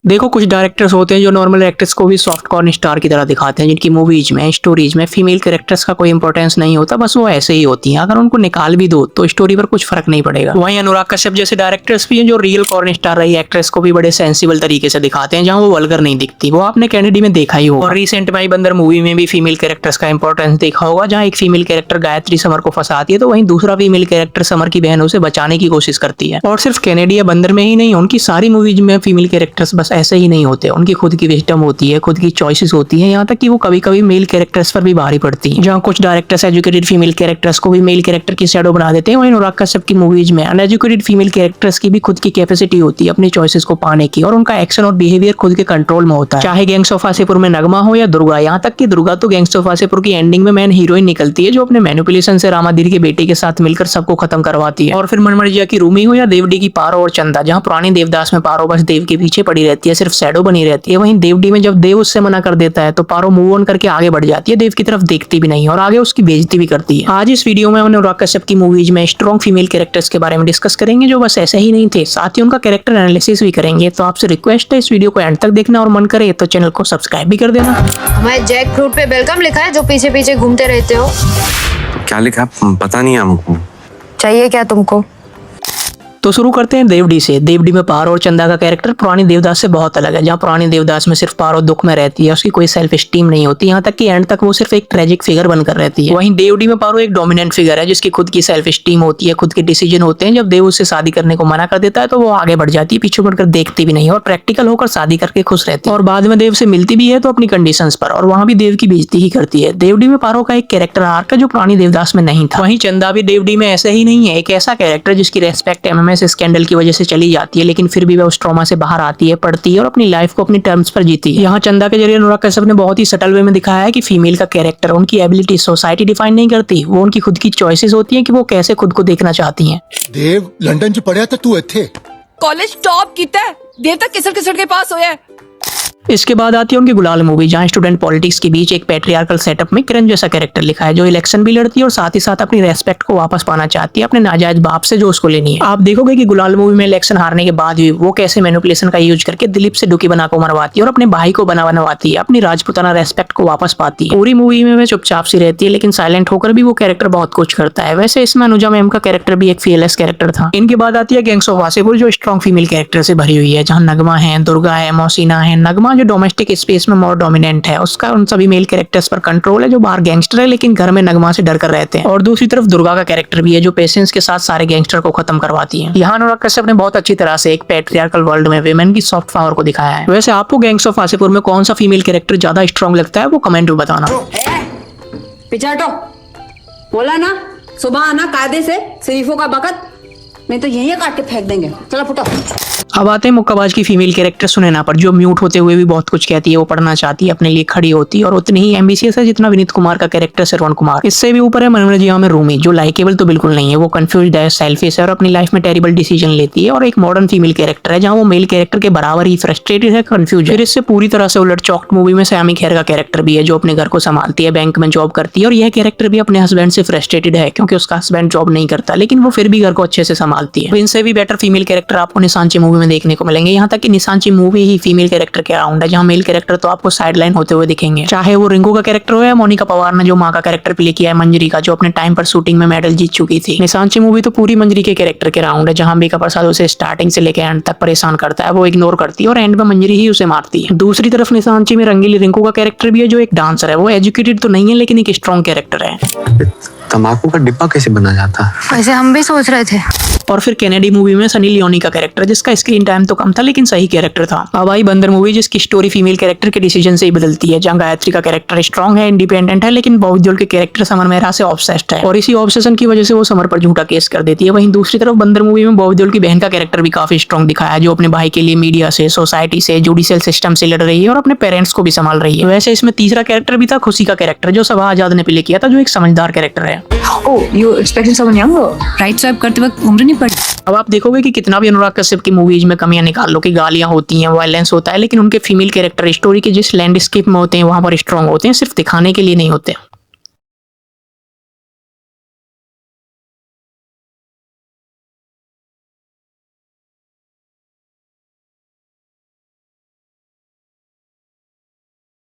देखो कुछ डायरेक्टर्स होते हैं जो नॉर्मल एक्टर्स को भी सॉफ्ट कॉर्न स्टार की तरह दिखाते हैं, जिनकी मूवीज में स्टोरीज में फीमेल कैरेक्टर्स का कोई इंपॉर्टेंस नहीं होता, बस वो ऐसे ही होती हैं। अगर उनको निकाल भी दो तो स्टोरी पर कुछ फर्क नहीं पड़ेगा। वहीं अनुराग कश्यप जैसे डायरेक्टर्स भी हैं जो रियल कॉर्न स्टार रही एक्ट्रेस को भी बड़े सेंसिबल तरीके से दिखाते हैं, जहां वो वल्गर नहीं दिखती। वो आपने कैनेडी में देखा ही होगा। और रिसेंट में बंदर मूवी में भी फीमेल कैरेक्टर्स का इंपॉर्टेंस देखा होगा, जहां एक फीमेल कैरेक्टर गायत्री समर को फंसाती है तो वहीं दूसरा फीमेल कैरेक्टर समर की बहन उसे बचाने की कोशिश करती है। और सिर्फ कैनेडी या बंदर में ही नहीं, उनकी सारी मूवीज में फीमेल कैरेक्टर्स बस ऐसे ही नहीं होते। उनकी खुद की विजडम होती है, खुद की चॉइसेस होती है, यहाँ तक कि वो कभी कभी मेल कैरेक्टर्स पर भी भारी पड़ती है। जहाँ कुछ डायरेक्टर्स एजुकेटेड फीमेल कैरेक्टर्स को भी मेल कैरेक्टर की शैडो बना देते हैं, वहीं अनुराग कश्यप की मूवीज में अनएजुकेटेड फीमेल कैरेक्टर्स की भी खुद की कैपेसिटी होती है अपनी चॉइसेस को पाने की, और उनका एक्शन और बिहेवियर खुद के कंट्रोल में होता है। चाहे गैंग्स ऑफ वासेपुर में नगमा हो या दुर्गा, यहाँ तक कि दुर्गा तो गैंग्स ऑफ वासेपुर की एंडिंग में मेन हीरोइन निकलती है, जो अपने मैनिपुलेशन से रामाधीर के बेटे के साथ मिलकर सबको खत्म करवाती है। और फिर मनमर्जिया की रूमी हो या देवडी की पारो और चंदा, जहाँ पुरानी देवदास में पारो बस देव के पीछे पड़ी रहती है, सिर्फ शैडो बनी रहती है। वहीं देवडी में जब देव उससे मना कर देता है तो पारो मूव ऑन करके आगे बढ़ जाती है, देव की तरफ देखती भी नहीं और आगे उसकी बेइज्जती भी करती है। आज इस वीडियो में हम अनुराग कश्यप की मूवीज में स्ट्रॉन्ग फीमेल कैरेक्टर्स के बारे में डिस्कस करेंगे, जो बस ऐसे ही नहीं थे, साथ ही उनका कैरेक्टर एनालिसिस भी करेंगे। तो आपसे रिक्वेस्ट है इस वीडियो को एंड तक देखना, और मन करे तो चैनल को सब्सक्राइब भी कर देना। हमारे जैक फ्रूट पे वेलकम लिखा है, जो पीछे पीछे घूमते रहते हो। क्या लिखा पता नहीं हमको। चाहिए क्या तुमको? तो शुरू करते हैं देवडी से। देवडी में पारो और चंदा का कैरेक्टर पुरानी देवदास से बहुत अलग है, जहाँ पुरानी देवदास में सिर्फ पारो दुख में रहती है, उसकी कोई सेल्फ स्टीम नहीं होती, यहाँ तक कि एंड तक वो सिर्फ एक ट्रेजिक फिगर बनकर रहती है। वहीं देवडी में पारो एक डोमिनेंट फिगर है, जिसकी खुद की सेल्फ स्टीम होती है, खुद के डिसीजन होते हैं। जब देव उससे शादी करने को मना कर देता है तो वो आगे बढ़ जाती है, पीछे मुड़कर देखती भी नहीं और प्रैक्टिकल होकर शादी करके खुश रहती है। और बाद में देव से मिलती भी है तो अपनी कंडीशंस पर, और वहां भी देव की बेइज्जती ही करती है। देवडी में पारो का एक कैरेक्टर आर्क है जो पुरानी देवदास में नहीं था। वहीं चंदा भी देवडी में ऐसे ही नहीं है, एक ऐसा कैरेक्टर जिसकी रेस्पेक्ट एमएमएस स्कैंडल की वजह से चली जाती है, लेकिन फिर भी वह उस ट्रॉमा से बाहर आती है, पढ़ती है और अपनी लाइफ को अपनी टर्म्स पर जीती है। यहाँ चंदा के जरिए अनुराग कश्यप ने बहुत ही सटल वे में दिखाया है कि फीमेल का कैरेक्टर उनकी एबिलिटी सोसाइटी डिफाइन नहीं करती, वो उनकी खुद की चॉइसेस होती हैं कि वो कैसे खुद को देखना चाहती हैं। देव लंदन च पढ़िया तो तू इत्थे कॉलेज टॉप किया देव तक किसर किसर के पास होया है। इसके बाद आती है उनकी गुलाल मूवी, जहां स्टूडेंट पॉलिटिक्स के बीच एक पैट्रियार्कल सेटअप में किरण जैसा कैरेक्टर लिखा है, जो इलेक्शन भी लड़ती है और साथ ही साथ अपनी रेस्पेक्ट को वापस पाना चाहती है अपने नाजायज बाप से जो उसको लेनी है। आप देखोगे कि गुलाल मूवी में इलेक्शन हारने के बाद भी वो कैसे मैनिपुलेशन का यूज करके दिलीप से डुकी बना को मरवाती है और अपने भाई को बनवाती है, अपनी राजपुताना रेस्पेक्ट को वापस पाती है। पूरी मूवी में वह चुपचाप सी रहती है, लेकिन साइलेंट होकर भी वो कैरेक्टर बहुत कुछ करता है। वैसे इसमें अनुजा मैम का कैरेक्टर भी एक फीयरलेस कैरेक्टर था। इनके बाद आती है गैंग्स ऑफ वासेपुर, जो स्ट्रॉन्ग फीमेल कैरेक्टर से भरी हुई है, जहाँ नगमा है, दुर्गा है, मौसीना है। नगमा जो डोमेस्टिक स्पेस में मोर डोमिनेंट है, उसका उन सभी मेल कैरेक्टर्स पर कंट्रोल है, जो बाहर गैंगस्टर है लेकिन घर में नगमा से डर कर रहते हैं। और दूसरी तरफ दुर्गा का कैरेक्टर भी है, जो पेशेंस के साथ सारे गैंगस्टर को खत्म करवाती है। यहाँ अनुराग कश्यप ने बहुत अच्छी तरह से एक पैट्रियार्कल वर्ल्ड में वुमेन की सॉफ्ट पावर को दिखाया है। वैसे आपको गैंग्स ऑफ वासेपुर में कौन सा फीमेल कैरेक्टर ज्यादा स्ट्रॉन्ग लगता है, वो कमेंट में बताना। पीछे हटो, बोला ना सुबह आना कायदे से, शरीफों का बकत, नहीं तो यहीं काट के फेंक देंगे। चलो फुटो। अब आते हैं मुक्काबाज की फीमेल कैरेक्टर सुनैना पर, जो म्यूट होते हुए भी बहुत कुछ कहती है, वो पढ़ना चाहती है, अपने लिए खड़ी होती है और उतनी ही एम्बिशियस है जितना विनीत कुमार का कैरेक्टर श्रवण कुमार। इससे भी ऊपर है मनोरंजिया में रूमी, जो लाइकेबल तो बिल्कुल नहीं है, वो कंफ्यूज्ड है, सेल्फिश है और अपनी लाइफ में टेरिबल डिसीजन लेती है। और एक मॉडर्न फीमेल कैरेक्टर है, जहाँ वो मेल कैरेक्टर के बराबर ही फ्रस्ट्रेटेड है, कंफ्यूज है। फिर इससे पूरी तरह से उलट चौकट मूवी में सयामी खेर का कैरेक्टर भी है, जो अपने घर को संभालती है, बैंक में जॉब करती है, और यह कैरेक्टर भी अपने हस्बैंड से फ्रस्ट्रेटेड है, क्योंकि उसका हस्बैंड जॉब नहीं करता, लेकिन वो फिर भी घर को अच्छे से संभालती है। इनसे भी बेटर फीमेल कैरेक्टर आपको निशांची मूवी में देखने को मिलेंगे। यहाँ तक कि निशांची मूवी ही फीमेल कैरेक्टर के अराउंड है, जहाँ मेल कैरेक्टर तो आपको साइड लाइन होते हुए दिखेंगे, चाहे वो रिंकू का कैरेक्टर हो या मोनिका पवार ने जो माँ का कैरेक्टर प्ले किया है मंजरी का, जो अपने टाइम पर शूटिंग में मेडल जीत चुकी थी। निशांची मूवी तो पूरी मंजरी के कैरेक्टर के अराउंड है, जहाँ अंबिका प्रसाद उसे स्टार्टिंग से लेकर एंड तक परेशान करता है, वो इग्नोर करती है और एंड में मंजरी ही उसे मारती है। दूसरी तरफ निशांची में रंगीली रिंकू का कैरेक्टर भी है, जो एक डांसर है, वो एजुकेटेड तो नहीं है लेकिन एक स्ट्रॉन्ग कैरेक्टर है। तंबाकू का डिब्बा कैसे बना जाता है? वैसे हम भी सोच रहे थे। और फिर कैनेडी मूवी में सनी लियोनी का कैरेक्टर, जिसका स्क्रीन टाइम तो कम था लेकिन सही कैरेक्टर था। अब आई बंदर मूवी, जिसकी स्टोरी फीमेल कैरेक्टर के डिसीजन से ही बदलती है, जहाँ गायत्री का कैरेक्टर स्ट्रॉन्ग है, इंडिपेंडेंट है, लेकिन बॉबी देओल के कैरेक्टर समर मेहरा से ऑब्सेस्ड है, और इसी ऑब्सेशन की वजह से वो समर पर झूठा केस कर देती है। वहीं दूसरी तरफ बंदर मूवी में बॉबी देओल की बहन का कैरेक्टर भी काफी स्ट्रॉन्ग दिखाया है, जो अपने भाई के लिए मीडिया से, सोसाइटी से, जुडिशियल सिस्टम से लड़ रही है और अपने पेरेंट्स को भी संभाल रही है। वैसे इसमें तीसरा कैरेक्टर भी था, खुशी का कैरेक्टर, जो सभा आजाद ने प्ले किया था, जो एक समझदार कैरेक्टर है। Oh you expecting someone young, right swipe करते वक्त उम्र नहीं पड़ी। अब आप देखोगे कि कितना भी अनुराग कश्यप की मूवीज में कमियां निकाल लो, कि गालियां होती हैं, वायलेंस होता है, लेकिन उनके फीमेल कैरेक्टर स्टोरी के जिस लैंडस्केप में होते हैं वहां पर स्ट्रॉन्ग होते हैं, सिर्फ दिखाने के लिए नहीं होते।